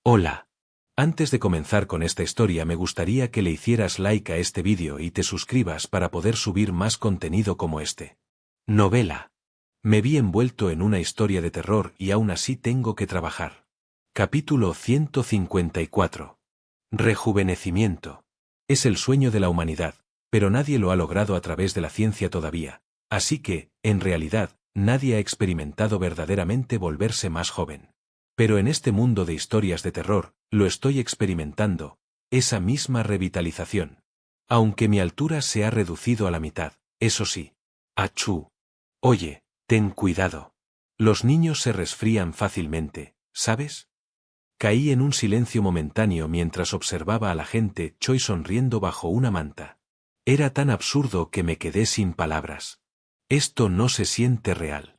Hola. Antes de comenzar con esta historia me gustaría que le hicieras like a este vídeo y te suscribas para poder subir más contenido como este. Novela. Me vi envuelto en una historia de terror y aún así tengo que trabajar. Capítulo 154. Rejuvenecimiento. Es el sueño de la humanidad, pero nadie lo ha logrado a través de la ciencia todavía, así que, en realidad, nadie ha experimentado verdaderamente volverse más joven. Pero en este mundo de historias de terror, lo estoy experimentando, esa misma revitalización. Aunque mi altura se ha reducido a la mitad, eso sí. Achú. Oye, ten cuidado. Los niños se resfrían fácilmente, ¿sabes? Caí en un silencio momentáneo mientras observaba a la gente Choi sonriendo bajo una manta. Era tan absurdo que me quedé sin palabras. Esto no se siente real.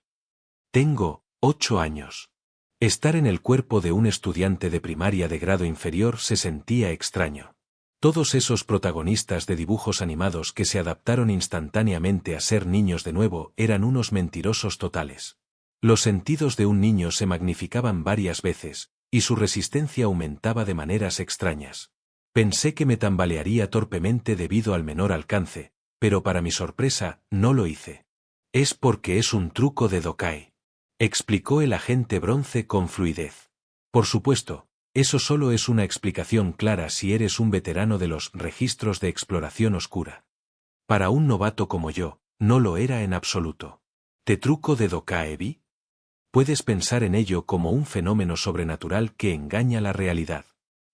Tengo 8 años. Estar en el cuerpo de un estudiante de primaria de grado inferior se sentía extraño. Todos esos protagonistas de dibujos animados que se adaptaron instantáneamente a ser niños de nuevo eran unos mentirosos totales. Los sentidos de un niño se magnificaban varias veces, y su resistencia aumentaba de maneras extrañas. Pensé que me tambalearía torpemente debido al menor alcance, pero para mi sorpresa, no lo hice. Es porque es un truco de Dokai, explicó el agente bronce con fluidez. Por supuesto, eso solo es una explicación clara si eres un veterano de los registros de exploración oscura. Para un novato como yo, no lo era en absoluto. ¿Te truco de Dokaebi? Puedes pensar en ello como un fenómeno sobrenatural que engaña la realidad.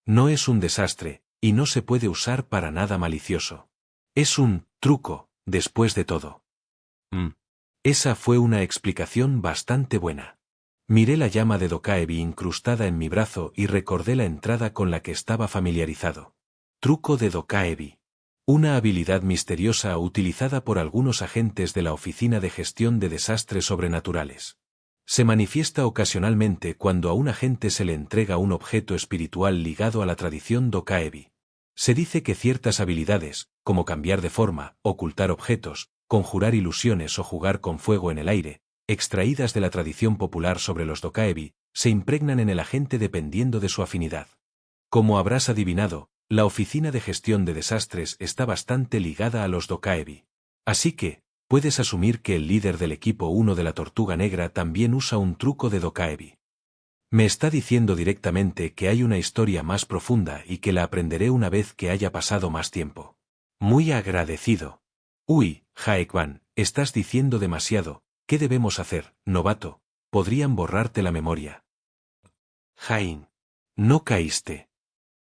No es un desastre, y no se puede usar para nada malicioso. Es un truco, después de todo. Esa fue una explicación bastante buena. Miré la llama de Dokaebi incrustada en mi brazo y recordé la entrada con la que estaba familiarizado. Truco de Dokaebi. Una habilidad misteriosa utilizada por algunos agentes de la Oficina de Gestión de Desastres Sobrenaturales. Se manifiesta ocasionalmente cuando a un agente se le entrega un objeto espiritual ligado a la tradición Dokaebi. Se dice que ciertas habilidades, como cambiar de forma, ocultar objetos, conjurar ilusiones o jugar con fuego en el aire, extraídas de la tradición popular sobre los Dokaebi, se impregnan en el agente dependiendo de su afinidad. Como habrás adivinado, la Oficina de Gestión de Desastres está bastante ligada a los Dokaebi. Así que, puedes asumir que el líder del equipo 1 de la Tortuga Negra también usa un truco de Dokaebi. Me está diciendo directamente que hay una historia más profunda y que la aprenderé una vez que haya pasado más tiempo. Muy agradecido. Uy, Jaekwan, estás diciendo demasiado. ¿Qué debemos hacer, novato? Podrían borrarte la memoria. Jain. No caíste.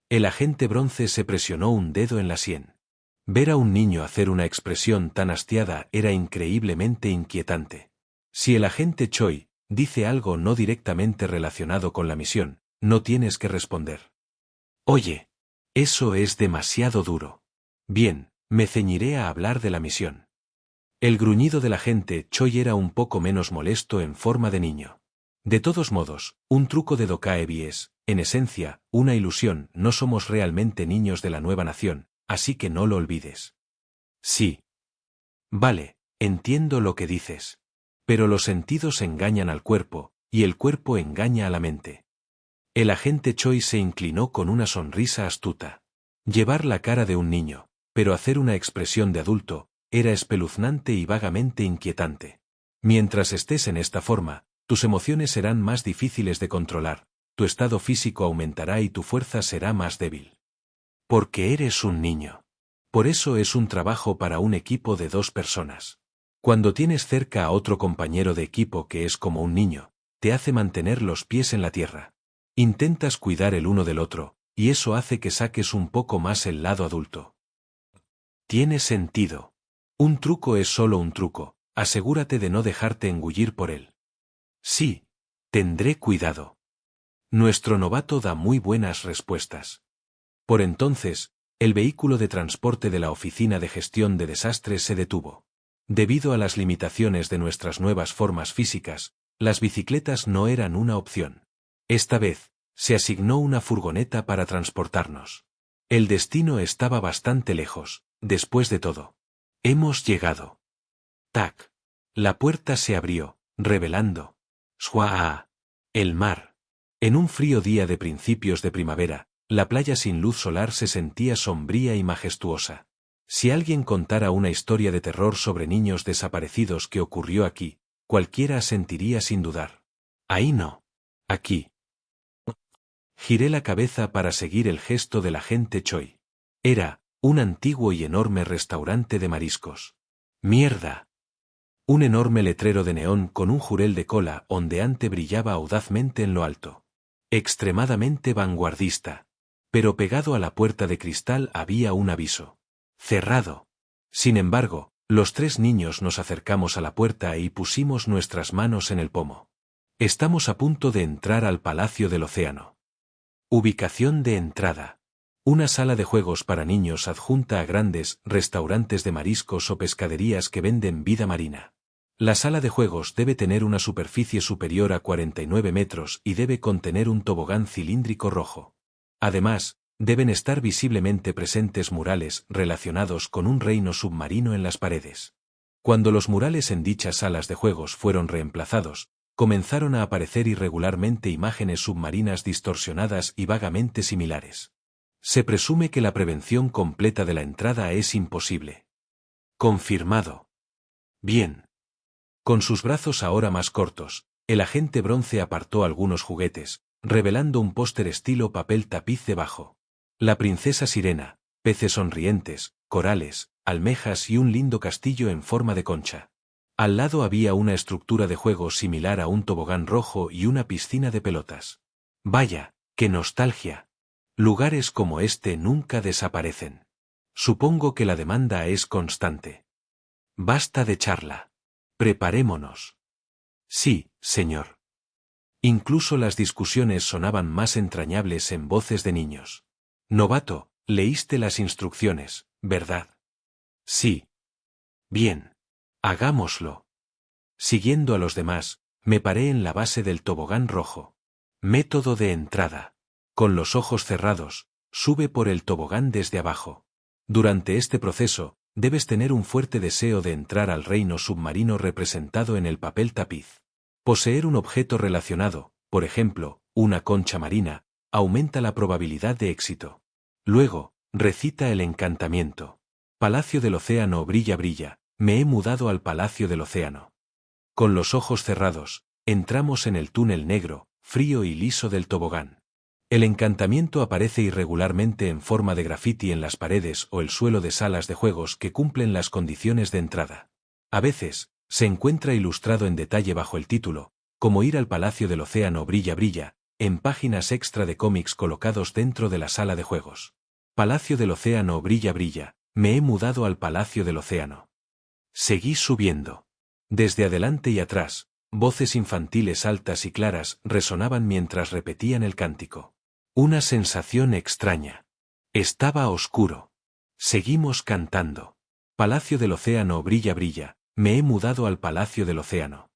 El agente bronce se presionó un dedo en la sien. Ver a un niño hacer una expresión tan hastiada era increíblemente inquietante. Si el agente Choi dice algo no directamente relacionado con la misión, no tienes que responder. Oye, eso es demasiado duro. Bien, me ceñiré a hablar de la misión. El gruñido del agente Choi era un poco menos molesto en forma de niño. De todos modos, un truco de Dokaebi es, en esencia, una ilusión. No somos realmente niños de la nueva nación, así que no lo olvides. Sí. Vale, entiendo lo que dices. Pero los sentidos engañan al cuerpo, y el cuerpo engaña a la mente. El agente Choi se inclinó con una sonrisa astuta. Llevar la cara de un niño, pero hacer una expresión de adulto, era espeluznante y vagamente inquietante. Mientras estés en esta forma, tus emociones serán más difíciles de controlar, tu estado físico aumentará y tu fuerza será más débil. Porque eres un niño. Por eso es un trabajo para un equipo de 2 personas. Cuando tienes cerca a otro compañero de equipo que es como un niño, te hace mantener los pies en la tierra. Intentas cuidar el uno del otro, y eso hace que saques un poco más el lado adulto. Tiene sentido. Un truco es solo un truco, asegúrate de no dejarte engullir por él. Sí, tendré cuidado. Nuestro novato da muy buenas respuestas. Por entonces, el vehículo de transporte de la Oficina de Gestión de Desastres se detuvo. Debido a las limitaciones de nuestras nuevas formas físicas, las bicicletas no eran una opción. Esta vez, se asignó una furgoneta para transportarnos. El destino estaba bastante lejos, después de todo. Hemos llegado. Tac. La puerta se abrió, revelando. ¡Shuaa! El mar. En un frío día de principios de primavera, la playa sin luz solar se sentía sombría y majestuosa. Si alguien contara una historia de terror sobre niños desaparecidos que ocurrió aquí, cualquiera asentiría sin dudar. Ahí no. Aquí. Giré la cabeza para seguir el gesto del agente Choi. Era un antiguo y enorme restaurante de mariscos. ¡Mierda! Un enorme letrero de neón con un jurel de cola ondeante brillaba audazmente en lo alto. Extremadamente vanguardista. Pero pegado a la puerta de cristal había un aviso. Cerrado. Sin embargo, los 3 niños nos acercamos a la puerta y pusimos nuestras manos en el pomo. Estamos a punto de entrar al Palacio del Océano. Ubicación de entrada. Una sala de juegos para niños adjunta a grandes restaurantes de mariscos o pescaderías que venden vida marina. La sala de juegos debe tener una superficie superior a 49 metros y debe contener un tobogán cilíndrico rojo. Además, deben estar visiblemente presentes murales relacionados con un reino submarino en las paredes. Cuando los murales en dichas salas de juegos fueron reemplazados, comenzaron a aparecer irregularmente imágenes submarinas distorsionadas y vagamente similares. Se presume que la prevención completa de la entrada es imposible. Confirmado. Bien. Con sus brazos ahora más cortos, el agente bronce apartó algunos juguetes, revelando un póster estilo papel tapiz debajo. La princesa sirena, peces sonrientes, corales, almejas y un lindo castillo en forma de concha. Al lado había una estructura de juego similar a un tobogán rojo y una piscina de pelotas. Vaya, qué nostalgia. Lugares como este nunca desaparecen. Supongo que la demanda es constante. Basta de charla. Preparémonos. Sí, señor. Incluso las discusiones sonaban más entrañables en voces de niños. Novato, leíste las instrucciones, ¿verdad? Sí. Bien. Hagámoslo. Siguiendo a los demás, me paré en la base del tobogán rojo. Método de entrada. Con los ojos cerrados, sube por el tobogán desde abajo. Durante este proceso, debes tener un fuerte deseo de entrar al reino submarino representado en el papel tapiz. Poseer un objeto relacionado, por ejemplo, una concha marina, aumenta la probabilidad de éxito. Luego, recita el encantamiento. Palacio del Océano brilla brilla, me he mudado al Palacio del Océano. Con los ojos cerrados, entramos en el túnel negro, frío y liso del tobogán. El encantamiento aparece irregularmente en forma de grafiti en las paredes o el suelo de salas de juegos que cumplen las condiciones de entrada. A veces, se encuentra ilustrado en detalle bajo el título, como ir al Palacio del Océano brilla brilla, en páginas extra de cómics colocados dentro de la sala de juegos. Palacio del Océano brilla brilla, me he mudado al Palacio del Océano. Seguí subiendo. Desde adelante y atrás, voces infantiles altas y claras resonaban mientras repetían el cántico. Una sensación extraña. Estaba oscuro. Seguimos cantando. Palacio del Océano brilla brilla, me he mudado al Palacio del Océano.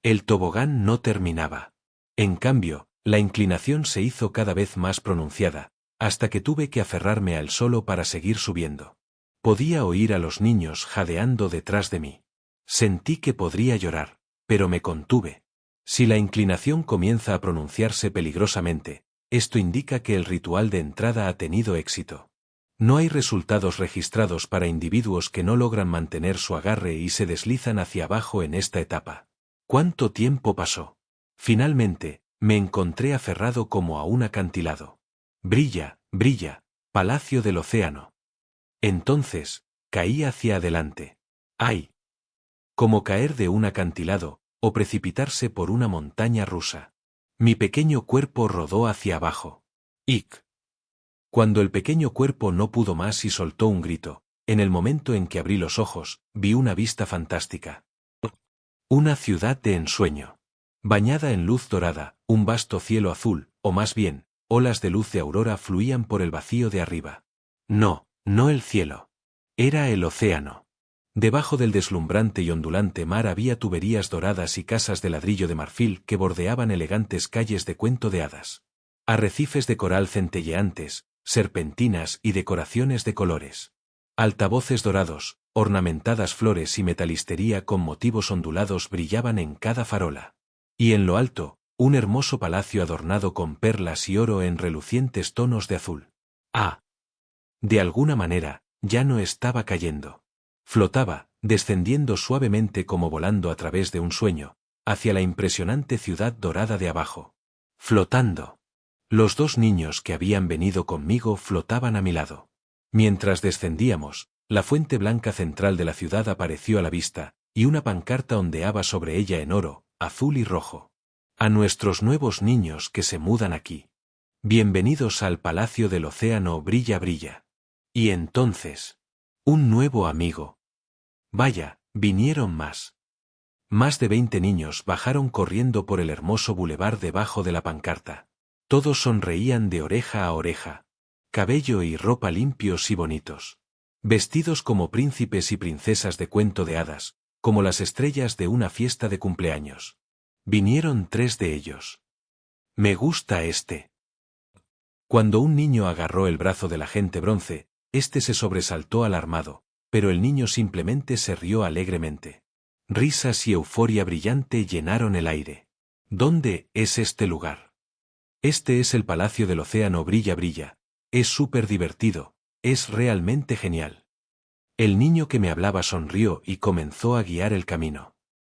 El tobogán no terminaba. En cambio, la inclinación se hizo cada vez más pronunciada, hasta que tuve que aferrarme al suelo para seguir subiendo. Podía oír a los niños jadeando detrás de mí. Sentí que podría llorar, pero me contuve. Si la inclinación comienza a pronunciarse peligrosamente, esto indica que el ritual de entrada ha tenido éxito. No hay resultados registrados para individuos que no logran mantener su agarre y se deslizan hacia abajo en esta etapa. ¿Cuánto tiempo pasó? Finalmente, me encontré aferrado como a un acantilado. Brilla, brilla, Palacio del Océano. Entonces, caí hacia adelante. ¡Ay! Como caer de un acantilado, o precipitarse por una montaña rusa. Mi pequeño cuerpo rodó hacia abajo. ¡Ic! Cuando el pequeño cuerpo no pudo más y soltó un grito, en el momento en que abrí los ojos, vi una vista fantástica. Una ciudad de ensueño. Bañada en luz dorada, un vasto cielo azul, o más bien, olas de luz de aurora fluían por el vacío de arriba. No, no el cielo. Era el océano. Debajo del deslumbrante y ondulante mar había tuberías doradas y casas de ladrillo de marfil que bordeaban elegantes calles de cuento de hadas. Arrecifes de coral centelleantes, serpentinas y decoraciones de colores. Altavoces dorados, ornamentadas flores y metalistería con motivos ondulados brillaban en cada farola. Y en lo alto, Un hermoso palacio adornado con perlas y oro en relucientes tonos de azul. Ah. De alguna manera, ya no estaba cayendo. Flotaba, descendiendo suavemente como volando a través de un sueño, hacia la impresionante ciudad dorada de abajo. Flotando. Los dos niños que habían venido conmigo flotaban a mi lado. Mientras descendíamos, la fuente blanca central de la ciudad apareció a la vista, y una pancarta ondeaba sobre ella en oro, azul y rojo. A nuestros nuevos niños que se mudan aquí. Bienvenidos al Palacio del Océano Brilla Brilla. Y entonces, un nuevo amigo. Vaya, vinieron más. Más de 20 niños bajaron corriendo por el hermoso bulevar debajo de la pancarta. Todos sonreían de oreja a oreja. Cabello y ropa limpios y bonitos. Vestidos como príncipes y princesas de cuento de hadas, como las estrellas de una fiesta de cumpleaños. Vinieron 3 de ellos. Me gusta este. Cuando un niño agarró el brazo del agente bronce, este se sobresaltó alarmado, pero el niño simplemente se rió alegremente. Risas y euforia brillante llenaron el aire. ¿Dónde es este lugar? Este es el Palacio del Océano Brilla Brilla. Es súper divertido, es realmente genial. El niño que me hablaba sonrió y comenzó a guiar el camino.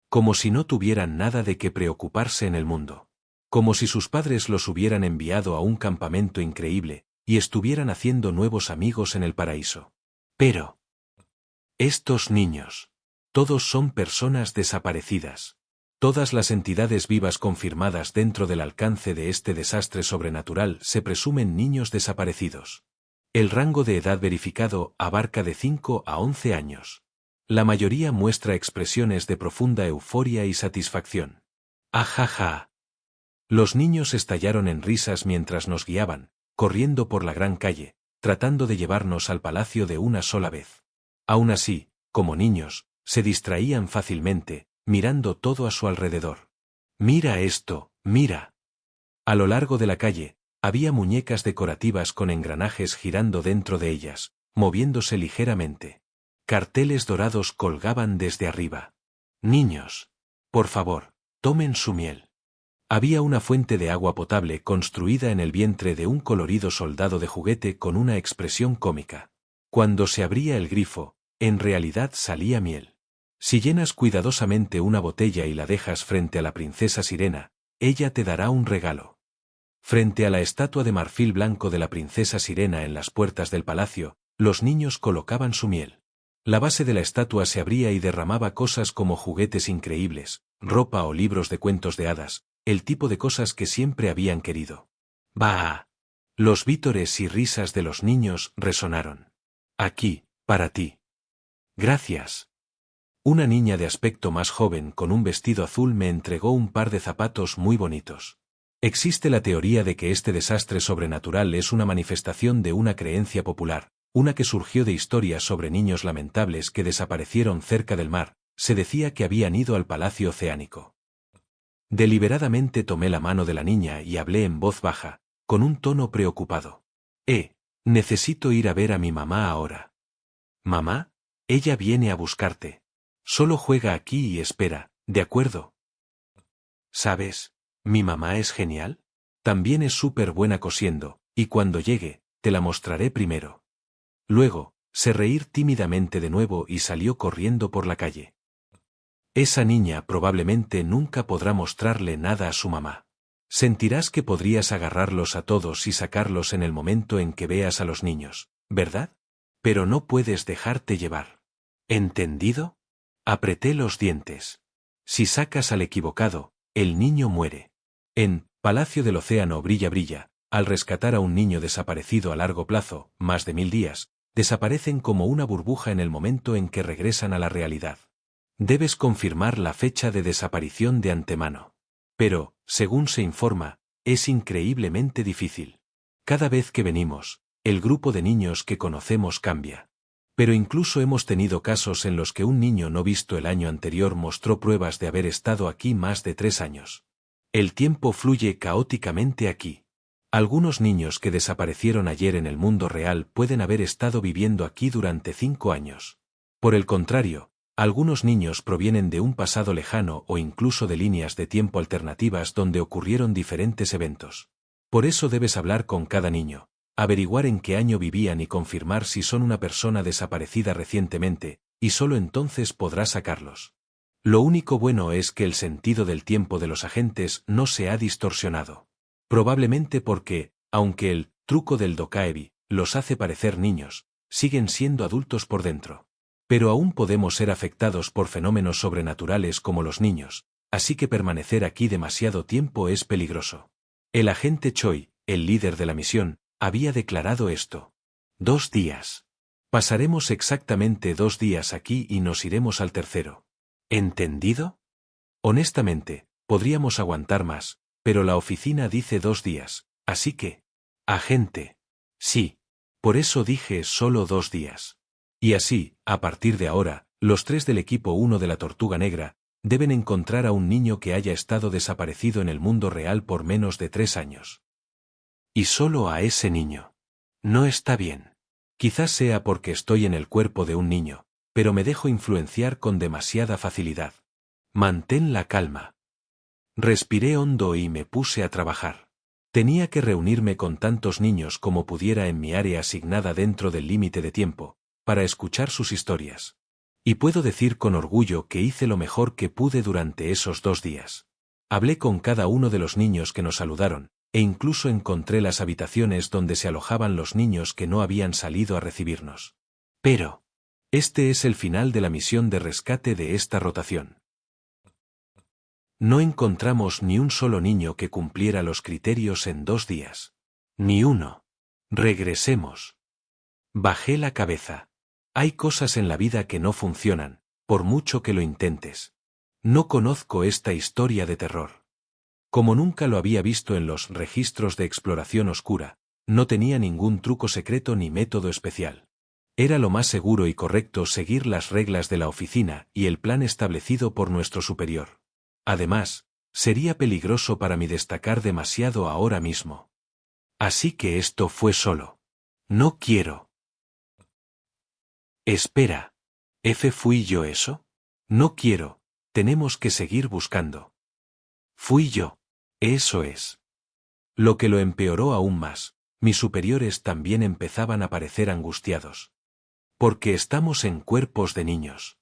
Como si no tuvieran nada de qué preocuparse en el mundo. Como si sus padres los hubieran enviado a un campamento increíble, y estuvieran haciendo nuevos amigos en el paraíso. Pero estos niños, todos son personas desaparecidas. Todas las entidades vivas confirmadas dentro del alcance de este desastre sobrenatural se presumen niños desaparecidos. El rango de edad verificado abarca de 5 a 11 años. La mayoría muestra expresiones de profunda euforia y satisfacción. ¡Ajaja! Los niños estallaron en risas mientras nos guiaban, corriendo por la gran calle, tratando de llevarnos al palacio de una sola vez. Aún así, como niños, se distraían fácilmente, mirando todo a su alrededor. ¡Mira esto, mira! A lo largo de la calle, había muñecas decorativas con engranajes girando dentro de ellas, moviéndose ligeramente. Carteles dorados colgaban desde arriba. Niños, por favor, tomen su miel. Había una fuente de agua potable construida en el vientre de un colorido soldado de juguete con una expresión cómica. Cuando se abría el grifo, en realidad salía miel. Si llenas cuidadosamente una botella y la dejas frente a la princesa Sirena, ella te dará un regalo. Frente a la estatua de marfil blanco de la princesa Sirena en las puertas del palacio, los niños colocaban su miel. La base de la estatua se abría y derramaba cosas como juguetes increíbles, ropa o libros de cuentos de hadas, el tipo de cosas que siempre habían querido. ¡Bah! Los vítores y risas de los niños resonaron. Aquí, para ti. Gracias. Una niña de aspecto más joven con un vestido azul me entregó un par de zapatos muy bonitos. Existe la teoría de que este desastre sobrenatural es una manifestación de una creencia popular, una que surgió de historias sobre niños lamentables que desaparecieron cerca del mar. Se decía que habían ido al palacio oceánico. Deliberadamente tomé la mano de la niña y hablé en voz baja, con un tono preocupado. Necesito ir a ver a mi mamá ahora. ¿Mamá? Ella viene a buscarte. Solo juega aquí y espera, ¿de acuerdo? ¿Sabes? Mi mamá es genial. También es súper buena cosiendo, y cuando llegue, te la mostraré primero. Luego, se reír tímidamente de nuevo y salió corriendo por la calle. Esa niña probablemente nunca podrá mostrarle nada a su mamá. Sentirás que podrías agarrarlos a todos y sacarlos en el momento en que veas a los niños, ¿verdad? Pero no puedes dejarte llevar. ¿Entendido? Apreté los dientes. Si sacas al equivocado, el niño muere. En Palacio del Océano Brilla Brilla, al rescatar a un niño desaparecido a largo plazo, más de 1000 días, desaparecen como una burbuja en el momento en que regresan a la realidad. Debes confirmar la fecha de desaparición de antemano. Pero, según se informa, es increíblemente difícil. Cada vez que venimos, el grupo de niños que conocemos cambia. Pero incluso hemos tenido casos en los que un niño no visto el año anterior mostró pruebas de haber estado aquí más de 3 años. El tiempo fluye caóticamente aquí. Algunos niños que desaparecieron ayer en el mundo real pueden haber estado viviendo aquí durante 5 años. Por el contrario, Algunos niños provienen de un pasado lejano o incluso de líneas de tiempo alternativas donde ocurrieron diferentes eventos. Por eso debes hablar con cada niño, averiguar en qué año vivían y confirmar si son una persona desaparecida recientemente, y solo entonces podrás sacarlos. Lo único bueno es que el sentido del tiempo de los agentes no se ha distorsionado. Probablemente porque, aunque el truco del Dokaebi los hace parecer niños, siguen siendo adultos por dentro. Pero aún podemos ser afectados por fenómenos sobrenaturales como los niños, así que permanecer aquí demasiado tiempo es peligroso. El agente Choi, el líder de la misión, había declarado esto. 2 días. Pasaremos exactamente 2 días aquí y nos iremos al tercero. ¿Entendido? Honestamente, podríamos aguantar más, pero la oficina dice 2 días, así que... Agente. Sí. Por eso dije solo 2 días. Y así, a partir de ahora, los 3 del equipo 1 de la Tortuga Negra deben encontrar a un niño que haya estado desaparecido en el mundo real por menos de 3 años. Y solo a ese niño. No está bien. Quizás sea porque estoy en el cuerpo de un niño, pero me dejo influenciar con demasiada facilidad. Mantén la calma. Respiré hondo y me puse a trabajar. Tenía que reunirme con tantos niños como pudiera en mi área asignada dentro del límite de tiempo, para escuchar sus historias. Y puedo decir con orgullo que hice lo mejor que pude durante esos 2 días. Hablé con cada uno de los niños que nos saludaron, e incluso encontré las habitaciones donde se alojaban los niños que no habían salido a recibirnos. Pero, este es el final de la misión de rescate de esta rotación. No encontramos ni un solo niño que cumpliera los criterios en 2 días. Ni uno. Regresemos. Bajé la cabeza. Hay cosas en la vida que no funcionan, por mucho que lo intentes. No conozco esta historia de terror. Como nunca lo había visto en los registros de exploración oscura, no tenía ningún truco secreto ni método especial. Era lo más seguro y correcto seguir las reglas de la oficina y el plan establecido por nuestro superior. Además, sería peligroso para mí destacar demasiado ahora mismo. Así que esto fue solo. No quiero. Espera. ¿Fui yo eso? No quiero. Tenemos que seguir buscando. Fui yo. Eso es. Lo que lo empeoró aún más, mis superiores también empezaban a parecer angustiados. Porque estamos en cuerpos de niños.